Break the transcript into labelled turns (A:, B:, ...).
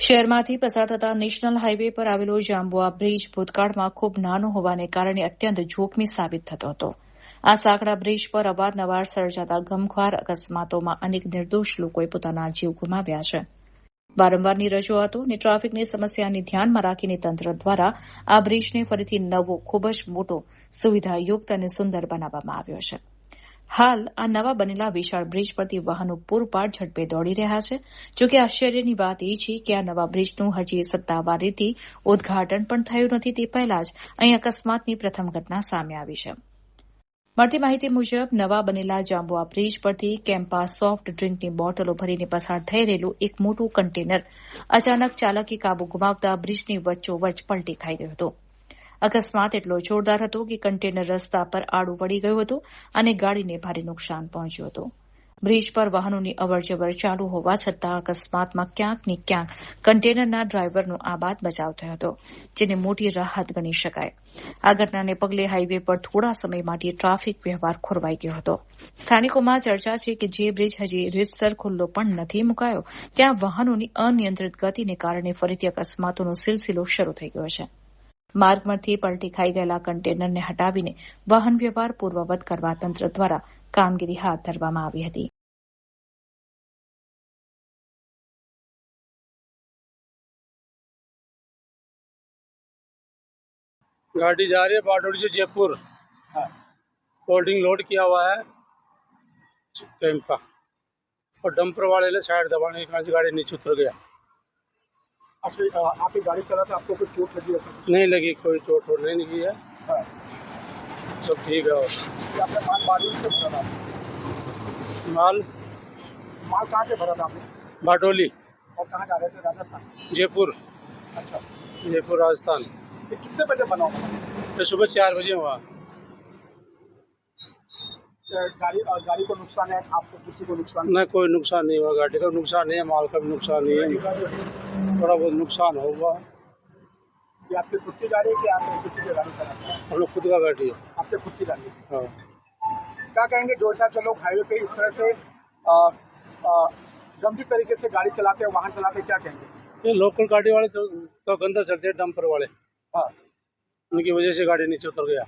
A: શહેરમાંથી પસાર થતા નેશનલ હાઇવે પર આવેલો જાંબુઆ બ્રિજ ભૂતકાળમાં ખૂબ નાનો હોવાને કારણે અત્યંત જોખમી સાબિત થતો હતો. આ સાંકડા બ્રિજ પર અવારનવાર સર્જાતા ગમખ્વાર અકસ્માતોમાં અનેક નિર્દોષ લોકોએ પોતાના જીવ ગુમાવ્યા છે. વારંવારની રજૂઆતો અને ટ્રાફિકની સમસ્યાને ધ્યાનમાં રાખીને તંત્ર દ્વારા આ બ્રિજને ફરીથી નવો, ખૂબ જ મોટો, સુવિધાયુક્ત અને સુંદર બનાવવામાં આવ્યો છે. હાલ આ નવા બનેલા વિશાળ બ્રિજ પરથી વાહનો પૂરપાટ ઝડપે દોડી રહ્યા છે. જોકે આશ્ચર્યની વાત એ છે કે આ નવા બ્રિજનું હજી સત્તાવાર રીતે ઉદઘાટન પણ થયું નથી તે પહેલા જ અહીં અકસ્માતની પ્રથમ ઘટના સામે આવી છે. મળતી માહિતી મુજબ નવા બનેલા જાંબુઆ બ્રિજ પરથી કેમ્પા સોફ્ટ ડ્રિંકની બોટલો ભરીને પસાર થઈ રહેલું એક મોટું કન્ટેનર અચાનક ચાલકે કાબુ ગુમાવતા બ્રિજની વચ્ચોવચ્ચ પલટી ખાઈ ગયું હતું. અકસ્માત એટલો જોરદાર હતો કે કન્ટેનર રસ્તા પર આડું વળી ગયું હતું અને ગાડીને ભારે નુકસાન પહોંચ્યું હતું. બ્રિજ પર વાહનોની અવરજવર ચાલુ હોવા છતાં અકસ્માતમાં ક્યાંક ને ક્યાંક કન્ટેનરના ડ્રાઈવરનો આબાદ બચાવ થયો હતો, જેને મોટી રાહત ગણી શકાય. આ ઘટનાને પગલે હાઇવે પર થોડા સમય માટે ટ્રાફિક વ્યવહાર ખોરવાઈ ગયો હતો. સ્થાનિકોમાં ચર્ચા છે કે જે બ્રિજ હજી રીતસર ખુલ્લો પણ નથી મુકાયો, ત્યાં વાહનોની અનિયંત્રિત ગતિને કારણે ફરીથી અકસ્માતોનો સિલસિલો શરૂ થઈ ગયો છે. માર્ગમાંથી પલટી ખાઈ ગયેલા કન્ટેનરને હટાવીને વાહન વ્યવહાર પૂર્વવત કરવા તંત્ર દ્વારા કામગીરી હાથ ધરવામાં આવી હતી.
B: गाड़ी जा रही है बारडोली से जयपुर। होल्डिंग लोड किया हुआ है कैंपा और डंपर वाले ने साइड दबाने के कारण से गाड़ी नीचे उतर गया।
C: आप ये गाड़ी चला था, आपको कुछ चोट लगी है?
B: नहीं लगी, कोई चोट वोट नहीं लगी है, सब ठीक है।
C: आपने माल बारडोली से भरा था?
B: माल
C: कहाँ से भरा था आपने?
B: बारडोली।
C: और कहाँ जा रहे थे? राजस्थान?
B: जयपुर।
C: अच्छा,
B: जयपुर राजस्थान।
C: ये कितने बजे बना हुआ?
B: तो सुबह 4 बजे हुआ।
C: गाड़ी को नुकसान है? आपको किसी को नुकसान?
B: न कोई नुकसान नहीं हुआ, गाड़ी का नुकसान नहीं है, माल का भी नुकसान नहीं है, थोड़ा बहुत नुकसान होगा।
C: ये आपकी खुद की गाड़ी है कि आप किसी की गाड़ी चलाते हैं?
B: हम लोग खुद का गाड़ी है।
C: आपकी खुद की गाड़ी है?
B: हाँ।
C: क्या कहेंगे जो साहब लोग हाईवे पे इस तरह से गंभीर तरीके से गाड़ी चलाते हैं, वाहन चलाते हैं, क्या कहेंगे?
B: ये लोकल गाड़ी वाले तो गंदा चलते हैं, डंपर वाले।
C: हाँ,
B: उनकी वजह से गाड़ी नीचे उतर गया।